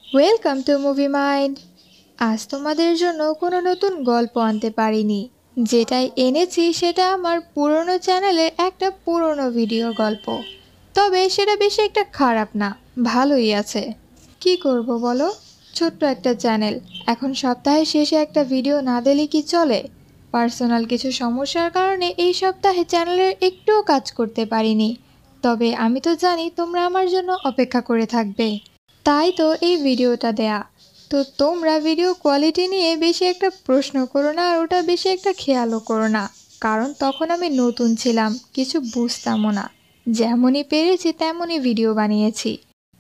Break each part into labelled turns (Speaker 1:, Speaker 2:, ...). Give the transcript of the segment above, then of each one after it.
Speaker 1: Welcome to movie mind. আজ তোমাদের জন্য কোনো নতুন গল্প আনতে পারিনি। যেটাই এনেছি সেটা আমার পুরনো চ্যানেলের একটা পুরনো ভিডিও গল্প। তবে সেটা বেশি একটা খারাপ না, ভালোই আছে। কি করব বলো, ছোট্ট একটা চ্যানেল, এখন সপ্তাহের শেষে একটা ভিডিও না দিলে কি চলে? পার্সোনাল কিছু সমস্যার কারণে এই সপ্তাহে চ্যানেলের একটুও কাজ করতে পারিনি। তবে আমি তো জানি তোমরা আমার জন্য অপেক্ষা করে থাকবে, তাই তো এই ভিডিওটা দেয়া। তো তোমরা ভিডিও কোয়ালিটি নিয়ে বেশি একটা প্রশ্ন করো না, আর ওটা বেশি একটা খেয়ালও করো না, কারণ তখন আমি নতুন ছিলাম, কিছু বুঝতামও না। যেমনই পেরেছি তেমনই ভিডিও বানিয়েছি।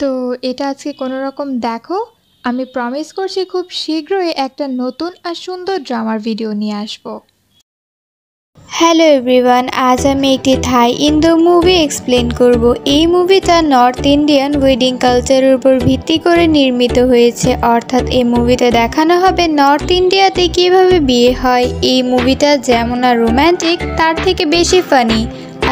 Speaker 1: তো এটা আজকে কোনো রকম দেখো। আমি প্রমিস করছি খুব শীঘ্রই একটা নতুন আর সুন্দর ড্রামার ভিডিও নিয়ে আসবো।
Speaker 2: হ্যালো এভরিওয়ান, আজ আমি একটি থাই ইন্দো মুভি এক্সপ্লেন করব। এই মুভিটা নর্থ ইন্ডিয়ান ওয়েডিং কালচারের উপর ভিত্তি করে নির্মিত হয়েছে, অর্থাৎ এই মুভিতে দেখানো হবে নর্থ ইন্ডিয়াতে কিভাবে বিয়ে হয়। এই মুভিটা যেমন আর রোম্যান্টিক তার থেকে বেশি ফানি।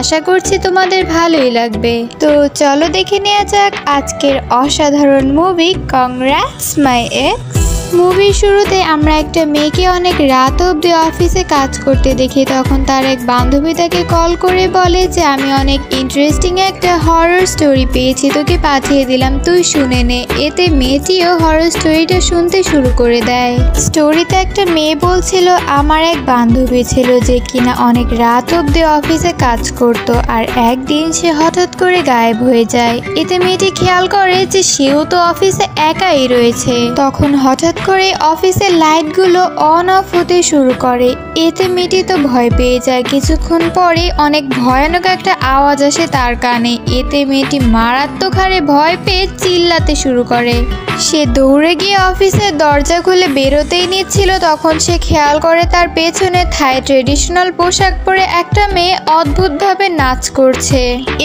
Speaker 2: আশা করছি তোমাদের ভালোই লাগবে। তো চলো দেখে নেওয়া যাক আজকের অসাধারণ মুভি কংগ্রাটস মাই এক্স। মুভির শুরুতে আমরা একটা মেয়েকে অনেক রাত অবধি অফিসে কাজ করতে দেখি। তখন তার এক বান্ধবী তাকে কল করে বলে যে আমি অনেক ইন্টারেস্টিং একটা হরর স্টোরি পেয়েছি, তোকে পাঠিয়ে দিলাম, তুই শুনে নে। এতে মেয়েটিও হরর স্টোরিটা শুনতে শুরু করে দেয়। স্টোরিতে একটা মেয়ে বলছিল আমার এক বান্ধবী ছিল যে কিনা অনেক রাত অবধি অফিসে কাজ করত, আর একদিন সে হঠাৎ করে গায়েব হয়ে যায়। এতে মেয়েটি খেয়াল করে যে সেও তো অফিসে একাই রয়েছে। তখন হঠাৎ করে অফিসের লাইটগুলো অন অফ হতে শুরু করে। এতে মেয়েটি তো ভয় পেয়ে যায়। কিছুক্ষণ পরে অনেক ভয়ানক একটা আওয়াজ আসে তার কানে। এতে মেয়েটি মারাত্মক হারে ভয় পেয়ে চিল্লাতে শুরু করে। সে দৌড়ে গিয়ে অফিসের দরজা খুলে বেরোতেই নিচ্ছিল, তখন সে খেয়াল করে তার পেছনে থাই ট্রেডিশনাল পোশাক পরে একটা মেয়ে অদ্ভুতভাবে নাচ করছে।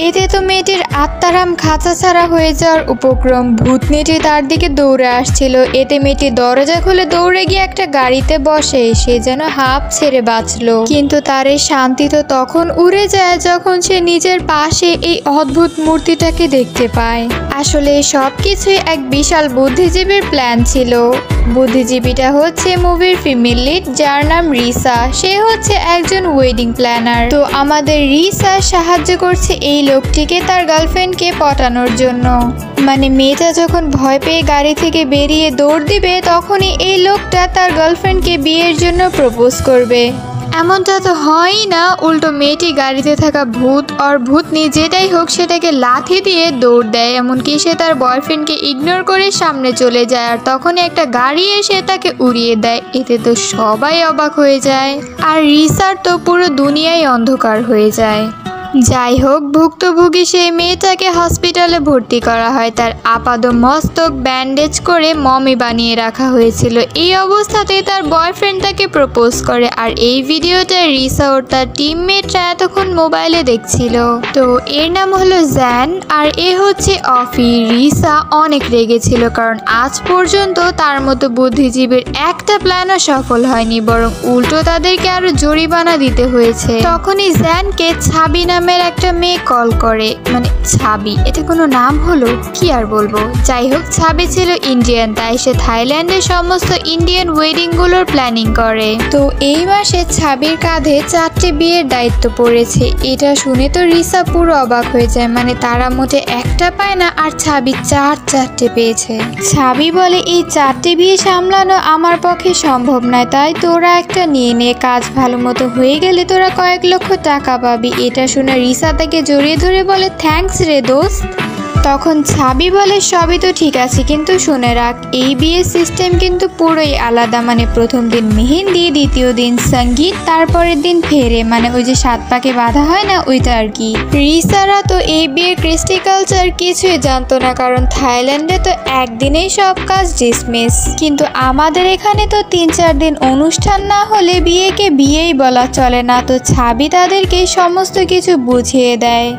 Speaker 2: এতে তো মেয়েটির আত্মারাম খাঁচা ছাড়া হয়ে যাওয়ার উপক্রম। ভূতনিটি তার দিকে দৌড়ে আসছিল। এতে মেয়েটি দরজা খুলে দৌড়ে গিয়ে একটা গাড়িতে বসে। সে যেন হাঁপ ছেড়ে বাঁচলো, কিন্তু তার এই শান্তি তো তখন উড়ে যায় যখন সে নিজের পাশে এই অদ্ভুত মূর্তিটাকে দেখতে পায়। আসলে সব কিছুই এক বিশাল বুদ্ধিজীবীর প্ল্যান ছিল। বুদ্ধিজীবীটা হচ্ছে মুভির ফিমেল লিড, যার নাম রিসা। সে হচ্ছে একজন ওয়েডিং প্ল্যানার। তো আমাদের রিসা সাহায্য করছে এই লোকটিকে তার গার্লফ্রেন্ডকে পটানোর জন্য। মানে মেয়েটা যখন ভয় পেয়ে গাড়ি থেকে বেরিয়ে দৌড় দিবে, তখনই এই লোকটা তার গার্লফ্রেন্ডকে বিয়ের জন্য প্রপোজ করবে। এমনটা তো হয়ই না, উল্টো মেয়েটি গাড়িতে থাকা ভূত আর ভূতনি যেটাই হোক সেটাকে লাথি দিয়ে দৌড় দেয়। এমনকি সে তার বয়ফ্রেন্ডকে ইগনোর করে সামনে চলে যায়, আর তখনই একটা গাড়ি এসে তাকে উড়িয়ে দেয়। এতে তো সবাই অবাক হয়ে যায়, আর রিসার তো পুরো দুনিয়াই অন্ধকার হয়ে যায়। যাই হোক, ভুক্তভোগী সেই মেয়েটাকে হসপিটালে ভর্তি করা হয়। তার আপাদ মস্তক ব্যান্ডেজ করে মমি বানিয়ে রাখা হয়েছিল। এই অবস্থাতে তার বয়ফ্রেন্ড তাকে প্রপোজ করে, আর এই ভিডিওটা রিসা ওর তার টিমমেটরা এতক্ষণ মোবাইলে দেখছিল। তো এর নাম হলো জ্যান, আর এ হচ্ছে অফি। রিসা অনেক রেগেছিল, কারণ আজ পর্যন্ত তার মতো বুদ্ধিজীবীর একটা প্ল্যানও সফল হয়নি, বরং উল্টো তাদেরকে আরো জরিমানা দিতে হয়েছে। তখনই জ্যানকে ছাবি নামের একটা মেয়ে কল করে। মানে ছাবি, এটা কোনো নাম হলো? কি আর বলবো। যাই হোক, ছাবি ছিল ইন্ডিয়ান, তাই সে থাইল্যান্ডের সমস্ত ইন্ডিয়ান ওয়েডিং গুলোর প্ল্যানিং করে। তো এই মাসে ছাবির কাঁধে 4টে বিয়ের দায়িত্ব পড়েছে। এটা শুনে তো রিসা পুরো অবাক হয়ে যায়। মানে তারা মোটে একটা পায় না, আর ছাবি 4টে পেয়েছে। ছাবি বলে এই 4টে বিয়ে সামলানো আমার পক্ষে সম্ভব নয়, তাই তোরা একটা নিয়ে নে। কাজ ভালো মতো হয়ে গেলে তোরা কয়েক লক্ষ টাকা পাবি। এটা শুনে রিসা তাকে জড়িয়ে ধরে বলে থ্যাঙ্কস রে দোস্ত। তখন ছাবি বলে সবই তো ঠিক আছে, কিন্তু শুনে রাখ এই বিয়ের সিস্টেম কিন্তু পুরোই আলাদা। মানে প্রথম দিন মেহেন্দি, দ্বিতীয় দিন সঙ্গীত, তারপরের দিন ফেরে, মানে ওই যে 7 পাকে বাঁধা হয় না, ওইটা আর কি। রিসারা তো এই বিয়ের কৃষ্টি কালচার কিছুই জানতো না, কারণ থাইল্যান্ডে তো একদিনেই সব কাজ ডিসমিস। কিন্তু আমাদের এখানে তো 3-4 দিন অনুষ্ঠান না হলে বিয়েকে বিয়েই বলা চলে না। তো ছাবি তাদেরকে সমস্ত কিছু বুঝিয়ে দেয়।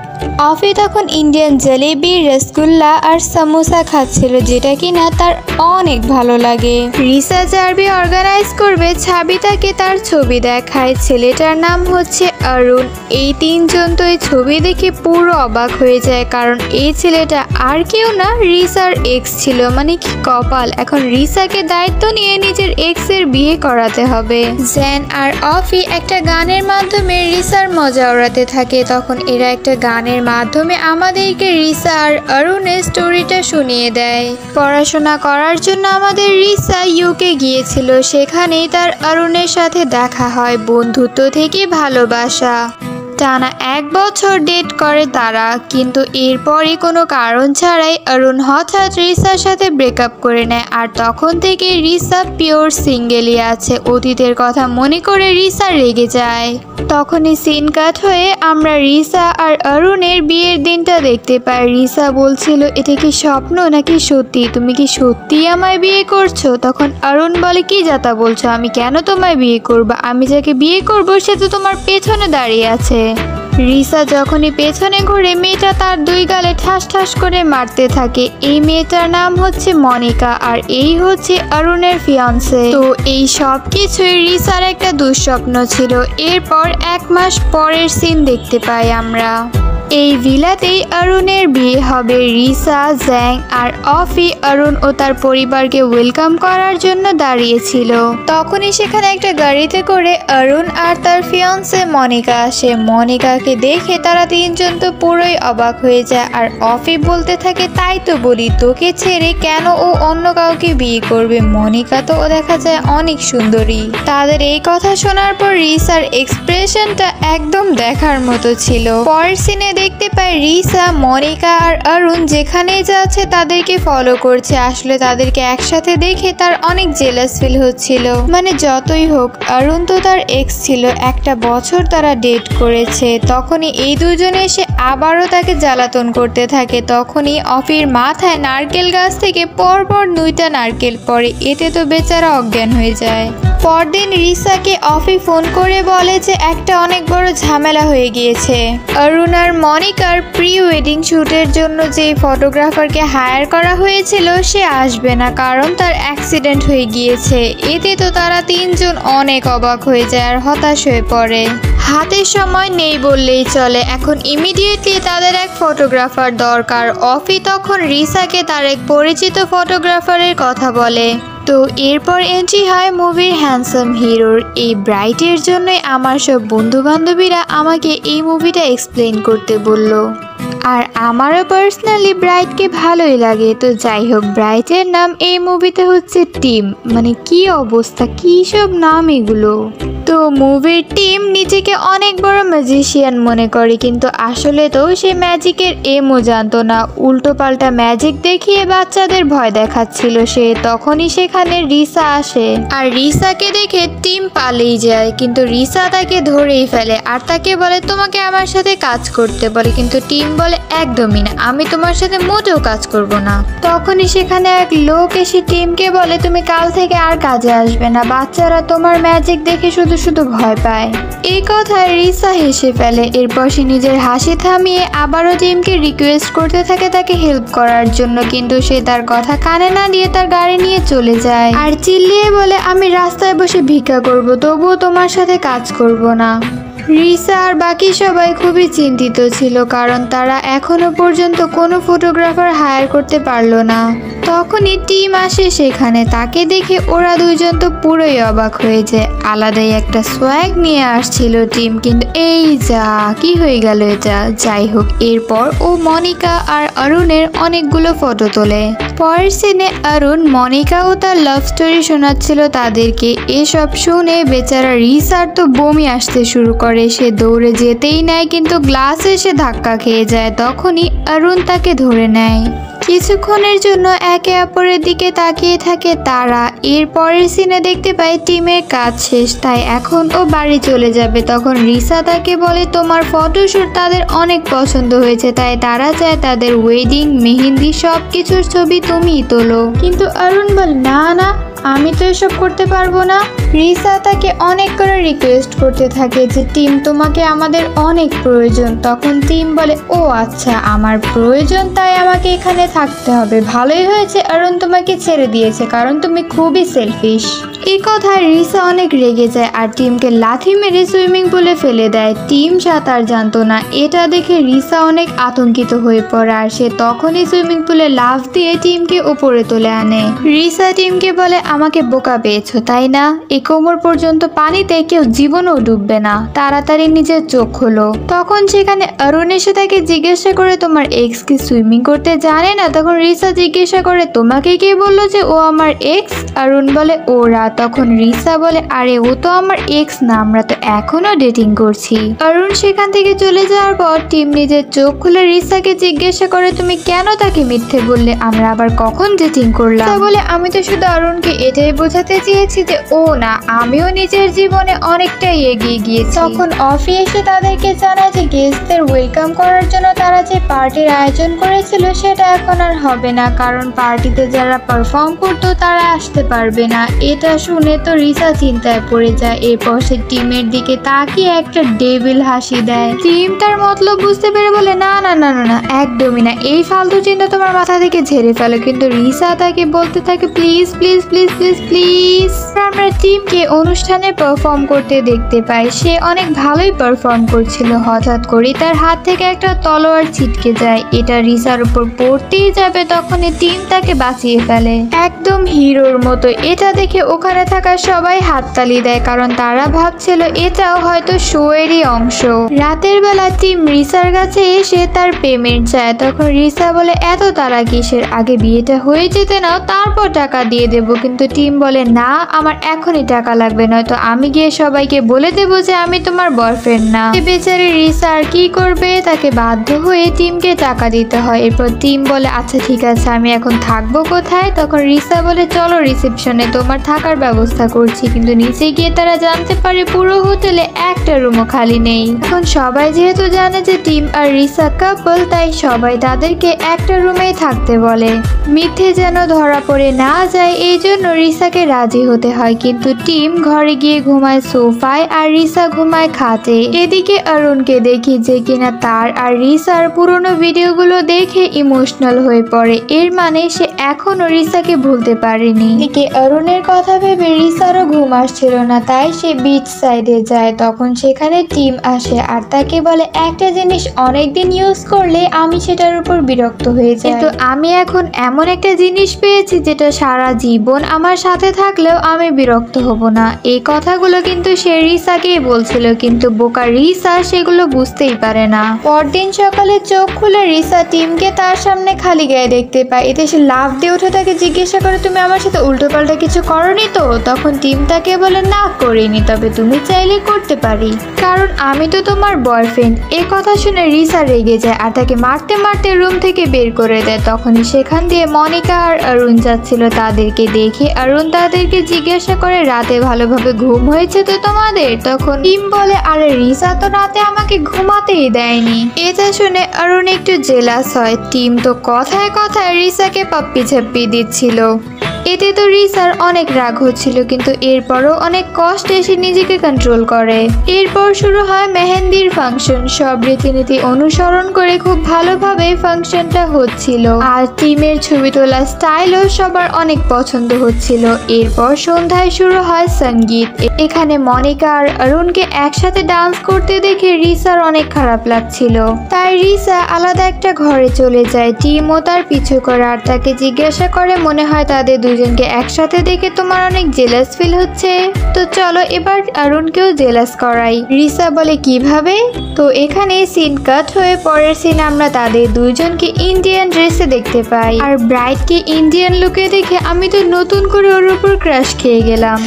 Speaker 2: অফি তখন ইন্ডিয়ান জলেবি, রসগোল্লা আর সামোসা খাচ্ছিল, যেটা কিনা তার অনেক ভালো লাগে। রিসা চার্বি অর্গানাইজ করবে, ছাবি তাকে তার ছবি দেখায়। ছেলেটার নাম হচ্ছে অরুণ। এই তিনজন তো এই ছবি দেখে পুরো অবাক হয়ে যায়, কারণ এই ছেলেটা আর কেউ না, রিসার এক্স ছিল। মানে কি কপাল, এখন রিসাকে দায়িত্ব নিয়ে নিজের এক্স এর বিয়ে করাতে হবে। জ্যান আর অফি একটা গানের মাধ্যমে রিসার মজা ওড়াতে থাকে। তখন এরা একটা গানের মাধ্যমে আমাদেরকে রিসা আর অরুণের স্টোরিটা শুনিয়ে দেয়। পড়াশোনা করার জন্য আমাদের রিসা ইউকে গিয়েছিল, সেখানেই তার অরুণের সাথে দেখা হয়। বন্ধুত্ব থেকে ভালোবাসা, টানা 1 বছর ডেট করে তারা, কিন্তু এরপরই কোনো কারণ ছাড়াই অরুণ হঠাৎ রিসার সাথে ব্রেকআপ করে নেয়। আর তখন থেকে রিসা পিওর সিঙ্গেলই আছে। অতীতের কথা মনে করে রিসা রেগে যায়। তখনই সিন কাট হয়ে আমরা রিসা আর অরুণের বিয়ের দিনটা দেখতে পাই। রিসা বলছিল, এটা কি স্বপ্ন নাকি সত্যি? তুমি কি সত্যিই আমায় বিয়ে করছো? তখন অরুণ বলে, কি যাতা বলছো? আমি কেন তোমায় বিয়ে করবো? আমি যাকে বিয়ে করবো সে তো তোমার পেছনে দাঁড়িয়ে আছে। রিসা যখনই পেছনে ঘুরে মেয়েটা তার 2 গালে ঠাস ঠাস করে মারতে থাকে। এই মেয়েটার নাম হচ্ছে মনিকা, আর এই হচ্ছে অরুণের ফিয়ান্সে। তো এই সব কিছুই রিসার একটা দুঃস্বপ্ন ছিল। এরপর 1 মাস পরের সিন দেখতে পাই আমরা। এই ভিলাতেই অরুণের বিয়ে হবে। রিসা, জ্যাং আর অফি অরুণ ও তার পরিবারকে ওয়েলকাম করার জন্য দাঁড়িয়েছিল। তখনই সেখানে একটা গাড়িতে করে অরুণ আর তার ফিয়ান্সে মনিকা আসে। মনিকাকে দেখে তারা 3 জন তো পুরোই অবাক হয়ে যায়। আর অফি বলতে থাকে, তাই তো বলি, তোকে ছেড়ে কেন ও অন্য কাউকে বিয়ে করবে? মনিকা তো দেখা যায় অনেক সুন্দরী। তাদের এই কথা শোনার পর রিসার এক্সপ্রেশনটা একদম দেখার মতো ছিল। পরের সিনে দেখতে পাই রিসা, মনিকা আর অরুণ যেখানেই যাচ্ছে তাদেরকে ফলো করছে। আসলে তাদেরকে একসাথে দেখে তার অনেক জেলাস ফিল হচ্ছিল। মানে যতই হোক, অরুণ তো তার এক্স ছিল, 1 বছর তারা ডেট করেছে। তখনই এই দুজনে এসে আবারও তাকে জ্বালাতন করতে থাকে। তখনই অফির মাথায় নারকেল গাছ থেকে পরপর 2টা নারকেল পড়ে। এতে তো বেচারা অজ্ঞান হয়ে যায়। পরদিন রিসাকে অফি ফোন করে বলে যে একটা অনেক বড় ঝামেলা হয়ে গিয়েছে। অরুণ আর মনিকার প্রি ওয়েডিং শ্যুটের জন্য যে ফটোগ্রাফারকে হায়ার করা হয়েছিল সে আসবে না, কারণ তার অ্যাক্সিডেন্ট হয়ে গিয়েছে। এতে তো তারা 3 জন অনেক অবাক হয়ে যায় আর হতাশ হয়ে পড়ে। হাতে সময় নেই বললেই চলে, এখন ইমিডিয়েটলি তাদের এক ফটোগ্রাফার দরকার। অফি তখন রিসাকে তার এক পরিচিত ফটোগ্রাফারের কথা বলে। তো এরপর এন্ট্রি হয় মুভির হ্যান্ডসাম হিরোর। এই ব্রাইটের জন্যই আমার সব বন্ধুবান্ধবীরা আমাকে এই মুভিটা এক্সপ্লেন করতে বলল। আর আমারও পার্সোনালি ব্রাইটকে ভালোই লাগে। তো যাই হোক, ব্রাইটের নাম এই মুভিতে হচ্ছে টিম। মানে কি অবস্থা, কি সব নাম এগুলো। তো মুভির টিম নিজেকে অনেক বড় ম্যাজিশিয়ান মনে করে, কিন্তু আসলে তো সে ম্যাজিকের এমও জানতো না। উল্টো পাল্টা ম্যাজিক দেখিয়ে বাচ্চাদের ভয় দেখাচ্ছিল সে। তখনই সেখানে রিসা আসে, আর রিসাকে দেখে টিম পালিয়ে যায়, কিন্তু রিসা তাকে ধরেই ফেলে আর তাকে বলে, তোমাকে আমার সাথে কাজ করতে বলে। কিন্তু টিম বলে, একদমই না, আমি তোমার সাথে মোটেও কাজ করব না। তখনই সেখানে এক লোক এসে টিমকে বলে, তুমি কাল থেকে আর কাজে আসবে না, বাচ্চারা তোমার ম্যাজিক দেখে শুধু শুধু ভয় পায়। এই কথায় রিসা হেসে ফেলে। এরপর সে নিজের হাসি থামিয়ে আবারও টিমকে রিকোয়েস্ট করতে থাকে তাকে হেল্প করার জন্য, কিন্তু সে তার কথা কানে না দিয়ে তার গাড়ি নিয়ে চলে যায় আর চিল্লিয়ে বলে, আমি রাস্তায় বসে ভিক্ষা করব, তবুও তোমার সাথে কাজ করব না। রিসা আর বাকি সবাই খুবই চিন্তিত ছিল, কারণ তারা এখনো পর্যন্ত কোনো ফটোগ্রাফার হায়ার করতে পারলো না। তখনই টিম আসে সেখানে। তাকে দেখে ওরা 2 জন তো পুরোই অবাক হয়ে যায়। আলাদাই একটা সোয়াগ নিয়ে আসছিল টিম, কিন্তু এই যা কি হয়ে গেল এটা। যাই হোক, এরপর ও মনিকা আর অরুণের অনেকগুলো ফটো তোলে। পরের সিনে অরুণ মনিকা ও তার লাভ স্টোরি শোনাচ্ছিল তাদেরকে। এসব শুনে বেচারা রিসার তো বমি আসতে শুরু করে। সে দৌড়ে যেতেই নেয়, কিন্তু গ্লাস এসে ধাক্কা খেয়ে যায়। তখনই অরুণ তাকে ধরে নেয়। কিছুক্ষণের জন্য একে অপরের দিকে তাকিয়ে থাকে তারা। এর পরের সিনে দেখতে পাই টিমের কাজ শেষ, তাই এখন ও বাড়ি চলে যাবে। তখন রিসা তাকে বলে তোমার ফটোশুট তাদের অনেক পছন্দ হয়েছে, তাই তারা চায় তাদের ওয়েডিং, মেহেন্দি সবকিছুর ছবি তুমিই তোলো। কিন্তু অরুণ বলে না না, আমি তো এসব করতে পারবো না। রিসা তাকে অনেক করে রিকোয়েস্ট করতে থাকে যে টিম তোমাকে আমাদের অনেক প্রয়োজন। তখন টিম বলে ও আচ্ছা, আমার প্রয়োজন তাই আমাকে এখানে থাকতে হবে। ভালোই হয়েছে অরুণ তোমাকে ছেড়ে দিয়েছে, কারণ তুমি খুবই সেলফিশ। এই কথায় রিসা অনেক রেগে যায় আর টিমকে লাথি মেরে সুইমিং পুলে ফেলে দেয়। টিম সাঁতার জানতো না, এটা দেখে রিসা অনেক আতঙ্কিত হয়ে পড়ে আর সে তখনই সুইমিং পুলে লাফ দিয়ে টিমকে উপরে তুলে আনে। রিসা টিমকে বলে আমাকে বোকা পেয়েছো তাই না? এই কোমর পর্যন্ত পানিতে কেউ জীবনও ডুববে না, তাড়াতাড়ি নিজের চোখ খোলো। তখন সেখানে অরুণ এসে তাকে জিজ্ঞাসা করে তোমার এক্স কি সুইমিং করতে জানে না? তখন রিসা জিজ্ঞাসা করে তোমাকে কে বললো যে ও আমার এক্স? অরুণ বলে ওরা। তখন রিসা বলে আরে ও তো আমার এক্স না, আমরা তো এখনো ডেটিং করছি। অরুণ সেখান থেকে চলে যাওয়ার পর টিম নিজের চোখ খুলে রিসাকে জিজ্ঞাসা করে তুমি কেন তাকে মিথ্যে বললে? আমরা আবার কখন ডেটিং করলাম? বলে আমি তো শুধু অরুণকে এটাই বোঝাতে চেয়েছি যে ও না, আমিও নিজের জীবনে অনেকটাই এগিয়ে গিয়েছি। তখন অফি এসে তাদেরকে জানায় যে গেস্টদের ওয়েলকাম করার জন্য তারা যে পার্টির আয়োজন করেছিল সেটা এখন আর হবে না, কারণ পার্টিতে যারা পারফর্ম করতো তারা আসতে পারবে না। এটা শুনে তো রিসা চিন্তায় পড়ে যায়। এরপর সে টিমের দিকে তাকিয়ে একটা ডেভিল হাসি দেয়। টিম তার মতলব বুঝতে পেরে বলে না না না না না, একদমই না, এই ফালতু চিন্তা তোমার মাথা থেকে ঝেড়ে ফেলো। কিন্তু রিসা তাকে বলতে থাকে please please please please please. আমরা টিমকে অনুষ্ঠানে পারফর্ম করতে দেখতে পাই, সে অনেক ভালোই পারফর্ম করছিল। হঠাৎ করে তার হাত থেকে একটা তলোয়ার ছিটকে যায়, এটা রিসার উপর পড়তেই যাবে, তখনই টিম তাকে বাঁচিয়ে ফেলে একদম হিরোর মতো। এটা দেখে ওখানে থাকা সবাই হাততালি দেয়, কারণ তারা ভাবছিল এটাও হয়তো শো এরই অংশ। রাতের বেলা টিম রিসার কাছে এসে তার পেমেন্ট চায়। তখন রিসা বলে এত তারা কিসের, আগে বিয়েটা হয়ে যেতে নাও তারপর টাকা দিয়ে দেবো। কিন্তু টিম বলে না, আমার এখনই টাকা লাগবে, নয়তো আমি গিয়ে সবাইকে বলে দেবো যে আমি তোমার বয়ফ্রেন্ড না। বেচারি রিসা আর কি করবে, তাকে বাধ্য হয়ে টিমকে টাকা দিতে হয়। এরপর টিম বলে আচ্ছা ঠিক আছে, আমি এখন থাকবো কোথায়? তখন রিসা বলে চলো রিসেপশনে, তোমার থাকার ব্যবস্থা করছি। কিন্তু নিচে গিয়ে তারা জানতে পারে পুরো হোটেলে একটা রুমও খালি নেই। এখন সবাই যেহেতু জানে যে টিম আর রিসা কাপল, তাই সবাই তাদেরকে একটা রুমেই থাকতে বলে, মিথ্যে যেন ধরা পড়ে না যায়। এই জন্য রিসাকে রাজি হতে হয়। কিন্তু টিম ঘরে গিয়ে ঘুমায় সোফায় আর রিসা ঘুমায় খাটে। এদিকে অরুণকে দেখি যে কিনা তার আর রিসার পুরনো ভিডিওগুলো দেখে ইমোশনাল হয়ে পড়ে। এর মানে সে এখনো রিসাকে ভুলতে পারেনি। এদিকে অরুণের কথা ভেবে রিসারও ঘুম আসছিল না, তাই সে বিচ সাইডে যায়। তখন সেখানে টিম আসে আর তাকে বলে একটা জিনিস অনেকদিন ইউজ করলে আমি সেটার উপর বিরক্ত হয়ে যাই, কিন্তু আমি এখন এমন একটা জিনিস পেয়েছি যেটা সারা জীবন আমার সাথে থাকলেও আমি বিরক্ত হব না। এই কথাগুলো কিন্তু সে রিসাকেই বলছিল, কিন্তু বোকা রিসা সেগুলো বুঝতেই পারে না। পরদিন সকালে চোখ খুলে রিসা টিমকে তার সামনে খালি গায়ে দেখতে পায়। এতে সে লাফ দিয়ে উঠে তাকে জিজ্ঞাসা করে তুমি আমার সাথে উল্টোপাল্টা কিছু করনি তো? তখন টিম তাকে বলে না করিনি, তবে তুমি চাইলে করতে পারি, কারণ আমি তো তোমার বয়ফ্রেন্ড। এই কথা শুনে রিসা রেগে যায় আর তাকে মারতে মারতে রুম থেকে বের করে দেয়। তখনই সেখান দিয়ে মনিকা আর অরুণ যাচ্ছিল, তাদেরকে দেখে অরুণ তাদেরকে জিজ্ঞাসা করে রাতে ভালোভাবে ঘুম হয়েছে তো তোমাদের? তখন টিম বলে আরে রিসা তো রাতে আমাকে ঘুমাতেই দেয়নি। এটা শুনে অরুণ একটু জেলাস হয়। টিম তো কথায় কথায় রিসাকে পাপ্পি ঝাপ্পি দিচ্ছিল, এতে তো রিসার অনেক রাগ হচ্ছিল, কিন্তু এরপরও অনেক কষ্টে সে নিজেকে কন্ট্রোল করে। এরপর শুরু হয় মেহেন্দির ফাংশন। সব রীতিনীতি অনুসরণ করে খুব ভালোভাবে ফাংশনটা হচ্ছিল আর টিমের ছবি তোলা স্টাইলও সবার অনেক পছন্দ হচ্ছিল। এরপর সন্ধ্যায় শুরু হয় সঙ্গীত। এখানে মনিকা আর অরুণকে একসাথে ডান্স করতে দেখে রিসার অনেক খারাপ লাগছিল, তাই রিসা আলাদা একটা ঘরে চলে যায়। টিমও তার পিছু করে আর তাকে জিজ্ঞাসা করে মনে হয় তাদের দুজনকে একসাথে দেখে তোমার অনেক জেলাস ফিল হচ্ছে, তো চলো এবার অরুণকেও জেলাস করাই। রিসা বলে কিভাবে? তো এখানে সিন কাট হয়ে পরের সিনে আমরা তাদের দুইজনকে ইন্ডিয়ান ড্রেসে দেখতে পাই আর ব্রাইডকে ইন্ডিয়ান লুকে দেখে আমি তো নতুন করে ওর উপর ক্রাশ খেয়ে গেলাম।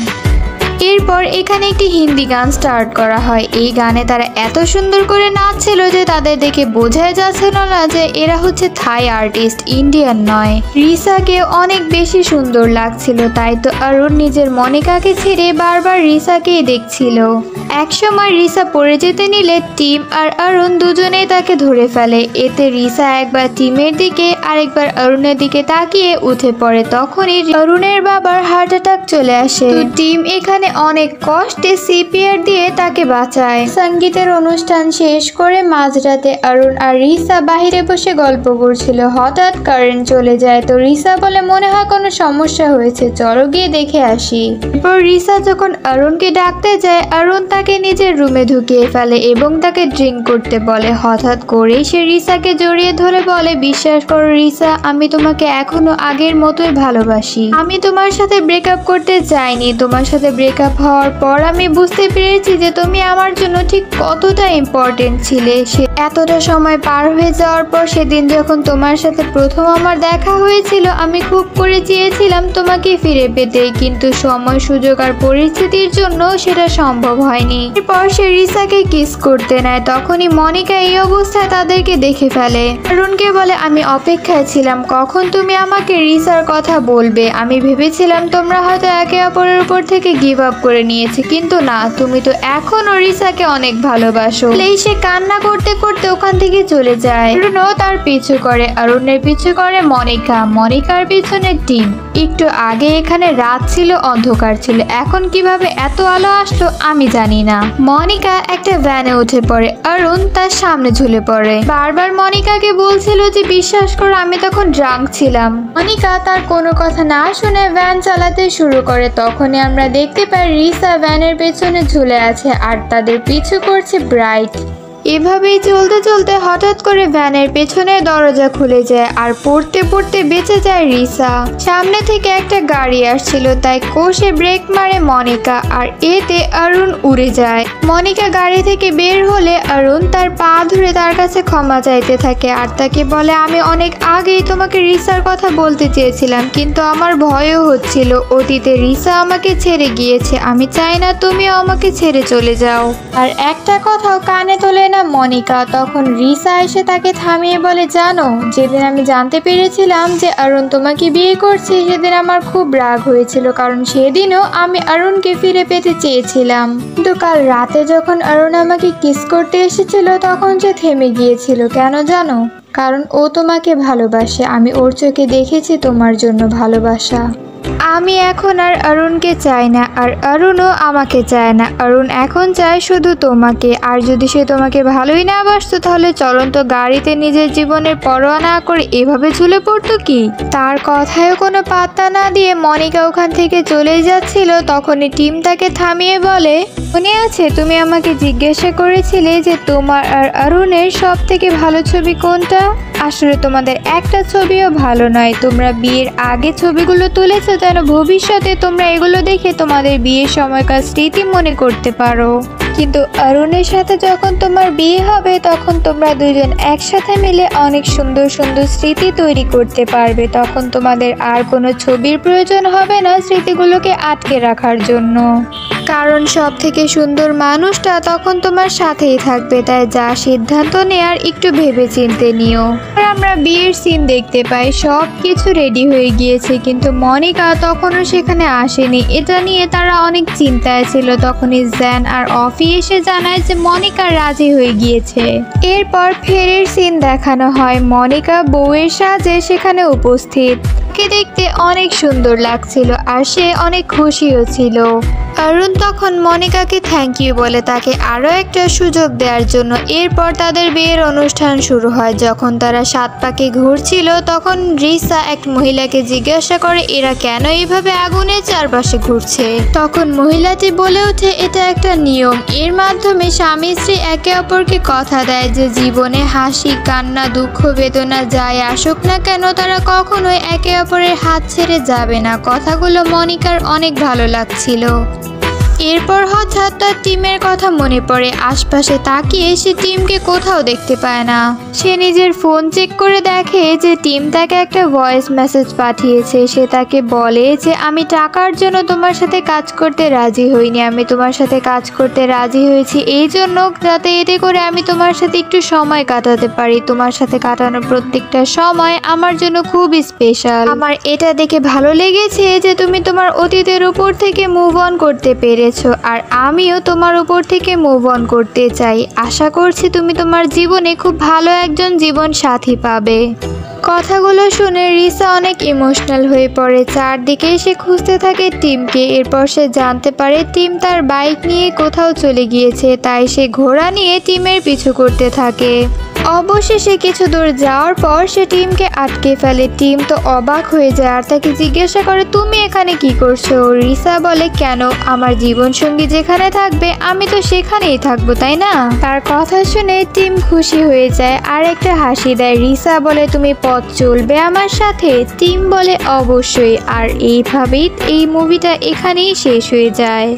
Speaker 2: এরপর এখানে একটি হিন্দি গান স্টার্ট করা হয়। এই গানে তারা এত সুন্দর করে নাচছিল যে তাদের দেখে বোঝাই যাচ্ছিল না যে এরা হচ্ছে থাই আর্টিস্ট, ইন্ডিয়ান নয়। রিসাকে অনেক বেশি সুন্দর লাগছিল, তাই তো অরুণ নিজের মনিকাকে ছেড়ে বারবার রিসাকেই দেখছিল। একসময় রিসা পড়ে যেতে নিলে টিম আর অরুণ দুজনেই তাকে ধরে ফেলে। এতে রিসা একবার টিমের দিকে আরেকবার অরুণের দিকে তাকিয়ে উঠে পড়ে। তখনই অরুণের বাবার হার্ট অ্যাটাক চলে আসে। টিম এখানে অনেক কষ্টে সিপিআর দিয়ে তাকে বাঁচায়। সঙ্গীতের অনুষ্ঠান শেষ করে মাঝরাতে অরুণ আর রিসা বাহিরে বসে গল্প করছিল। হঠাৎ কারেন্ট চলে যায়, তো রিসা বলে মনে হয় কোনো সমস্যা হয়েছে, চলো গিয়ে দেখে আসি। এরপর রিসা যখন অরুণকে ডাকতে যায়, অরুণ তাকে নিজের রুমে ঢুকিয়ে ফেলে এবং তাকে ড্রিঙ্ক করতে বলে। হঠাৎ করেই সে রিসাকে জড়িয়ে ধরে বলে, বিশ্বাস করো রিসা, আমি তোমাকে এখনো আগের মতোই ভালোবাসি। আমি তোমার সাথে ব্রেকআপ করতে চাইনি। তোমার সাথে ব্রেকআপ হওয়ার পর আমি বুঝতে পেরেছি যে তুমি আমার জন্য ঠিক কতটা ইম্পর্টেন্ট ছিলে। সে এতটা সময় পার হয়ে যাওয়ার পর সেদিন যখন তোমার সাথে প্রথম আমার দেখা হয়েছিল, আমি খুব করে চেয়েছিলাম তোমাকে ফিরে পেতে, কিন্তু সময়, সুযোগ আর পরিস্থিতির জন্য সেটা সম্ভব হয়নি। এরপর সে রিসাকে কিস করতে নেয়। তখনই মনিকা এই অবস্থায় তাদেরকে দেখে ফেলে। অরুণকে বলে, আমি অপেক্ষায় ছিলাম কখন তুমি আমাকে রিসার কথা বলবে। আমি ভেবেছিলাম তোমরা হয়তো একে অপরের উপর থেকে গিভ আপ করে নিয়েছে, কিন্তু না, তুমি তো এখনও রিসাকে অনেক ভালোবাসো। সে কান্না করতে করতে ওখান থেকে চলে যায়। অরুণও তার পিছু করে। অরুণের পিছু করে মনিকা, মনিকার পিছনে টিম। একটু আগে এখানে রাত ছিল, অন্ধকার ছিল, এখন কিভাবে এত আলো আসলো আমি জানি না। মনিকা একটা ভ্যানে উঠে পড়ে, অরুণ তার সামনে ঝুলে পড়ে। বারবার মনিকাকে বলছিল যে বিশ্বাস করো আমি তখন ড্রাঙ্ক ছিলাম। মনিকা তার কোনো কথা না শুনে ভ্যান চালাতে শুরু করে। তখনই আমরা দেখতে পাই রিসা ভ্যানের পেছনে ঝুলে আছে আর তাদের পিছু করছে ব্রাইট। এভাবেই চলতে চলতে হঠাৎ করে ভ্যানের পেছনের দরজা খুলে যায় আর পড়তে পড়তে বেঁচে যায় রিসা। সামনে থেকে একটা গাড়ি আসছিল, তাই কষে ব্রেক মারে মনিকা আর এতে অরুণ উড়ে যায়। মনিকা গাড়ি থেকে বের হলে অরুণ তার পা ধরে তার কাছে ক্ষমা চাইতে থাকে আর তাকে বলে, আমি অনেক আগেই তোমাকে রিসার কথা বলতে চেয়েছিলাম, কিন্তু আমার ভয়ও হচ্ছিল। অতীতে রিসা আমাকে ছেড়ে গিয়েছে, আমি চাই না তুমিও আমাকে ছেড়ে চলে যাও। আর একটা কথাও কানে তোলে না মনিকা। তখন রিসা এসে তাকে থামিয়ে বলে, জানো, যেদিন আমি জানতে পেরেছিলাম যে অরুণ তোমাকে বিয়ে করছে, সেদিন আমার খুব রাগ হয়েছিল, কারণ সেদিনও আমি অরুণকে ফিরে পেতে চেয়েছিলাম। কিন্তু কাল রাতে যখন অরুণ আমাকে কিস করতে এসেছিল, তখন সে থেমে গিয়েছিল। কেন জানো? কারণ ও তোমাকে ভালোবাসে। আমি ওর চোখে দেখেছি তোমার জন্য ভালোবাসা। আমি এখন আর অরুণকে চাই না, আর অরুণও আমাকে চায় না। অরুণ এখন চায় শুধু তোমাকে। আর যদি সে তোমাকে ভালোই না বাসতো, তাহলে চলন্ত গাড়িতে নিজের জীবনের পরোয়া না করে এভাবে ঝুলে পড়তো কি? তার কথায়ও কোনো পাত্তা না দিয়ে মনিকা ওখান থেকে চলে যাচ্ছিল। তখনই টিম তাকে থামিয়ে বলে, মনে আছে তুমি আমাকে জিজ্ঞাসা করেছিলে যে তোমার আর অরুণের সব থেকে ভালো ছবি কোনটা? আসলে তোমাদের একটা ছবিও ভালো নয়। তোমরা বিয়ের আগে ছবিগুলো তুলেছো যেন ভবিষ্যতে তোমরা এগুলো দেখে তোমাদের বিয়ের সময়কার স্মৃতি মনে করতে পারো, কিন্তু অরুণের সাথে যখন তোমার বিয়ে হবে তখন তোমরা দুজন একসাথে মিলে অনেক সুন্দর সুন্দর স্মৃতি তৈরি করতে পারবে। তখন তোমাদের আর কোনো ছবির প্রয়োজন হবে না স্মৃতিগুলোকে আটকে রাখার জন্য, কারণ সব থেকে সুন্দর মানুষটা তখন তোমার সাথেই থাকবে। তাই যা সিদ্ধান্ত নেয়ার একটু ভেবে চিন্তে নিও। আর আমরা বিয়ের সিন দেখতে পাই, সব কিছু রেডি হয়ে গিয়েছে, কিন্তু মনিকা তখনও সেখানে আসেনি। এটা নিয়ে তারা অনেক চিন্তায় ছিল। তখনই জ্যান আর অফি এসে জানায় যে মনিকা রাজি হয়ে গিয়েছে। এরপর ফেরের সিন দেখানো হয়, মনিকা বউয়ের সাজে সেখানে উপস্থিত। কে দেখতে অনেক সুন্দর লাগছিল আর সে অনেক খুশিও ছিল। অরুণ তখন মনিকাকে থ্যাংক ইউ বলে তাকে আরও একটা সুযোগ দেওয়ার জন্য। এরপর তাদের বিয়ের অনুষ্ঠান শুরু হয়। যখন তারা 7 পাকে ঘুরছিল, তখন রিসা এক মহিলাকে জিজ্ঞাসা করে এরা কেন এইভাবে আগুনের চারপাশে ঘুরছে। তখন মহিলাটি বলে ওঠে, এটা একটা নিয়ম। এর মাধ্যমে স্বামী স্ত্রী একে অপরকে কথা দেয় যে জীবনে হাসি, কান্না, দুঃখ, বেদনা যাই আসুক না কেন, তারা কখনোই একে অপরের হাত ছেড়ে যাবে না। কথাগুলো মনিকার অনেক ভালো লাগছিল। এরপর হঠাৎ তার টিমের কথা মনে পড়ে। আশপাশে তাকিয়ে সে টিমকে কোথাও দেখতে পায় না। সে নিজের ফোন চেক করে দেখে যে টিম তাকে একটা ভয়েস মেসেজ পাঠিয়েছে। সে তাকে বলে যে আমি টাকার জন্য তোমার সাথে কাজ করতে রাজি হইনি, আমি তোমার সাথে কাজ করতে রাজি হয়েছি এই জন্য যাতে এতে করে আমি তোমার সাথে একটু সময় কাটাতে পারি। তোমার সাথে কাটানো প্রত্যেকটা সময় আমার জন্য খুব স্পেশাল। আমার এটা দেখে ভালো লেগেছে যে তুমি তোমার অতীতের উপর থেকে মুভ অন করতে পেরেছো, আর আমিও তোমার উপর থেকে মুভ অন করতে চাই। আশা করছি তুমি তোমার জীবনে খুব ভালো একজন জীবন সাথী পাবে। কথাগুলো শুনে রিসা অনেক ইমোশনাল হয়ে পড়ে। চারদিকে সে খুঁজতে থাকে টিমকে। এরপর সে জানতে পারে টিম তার বাইক নিয়ে কোথাও চলে গিয়েছে, তাই সে ঘোড়া নিয়ে টিমের পিছু করতে থাকে। অবশেষে কিছু দূর যাওয়ার পর সে টিমকে আটকে ফেলে। টিম তো অবাক হয়ে যায় আর তাকে জিজ্ঞাসা করে তুমি এখানে কি করছো? রিসা বলে কেন, আমার জীবনসঙ্গী যেখানে থাকবে আমি তো সেখানেই থাকবো, তাই না? তার কথা শুনে টিম খুশি হয়ে যায় আর একটা হাসি দেয়। রিসা বলে তুমি পথ চলবে আমার সাথে? টিম বলে অবশ্যই। আর এইভাবেই এই মুভিটা এখানেই শেষ হয়ে যায়।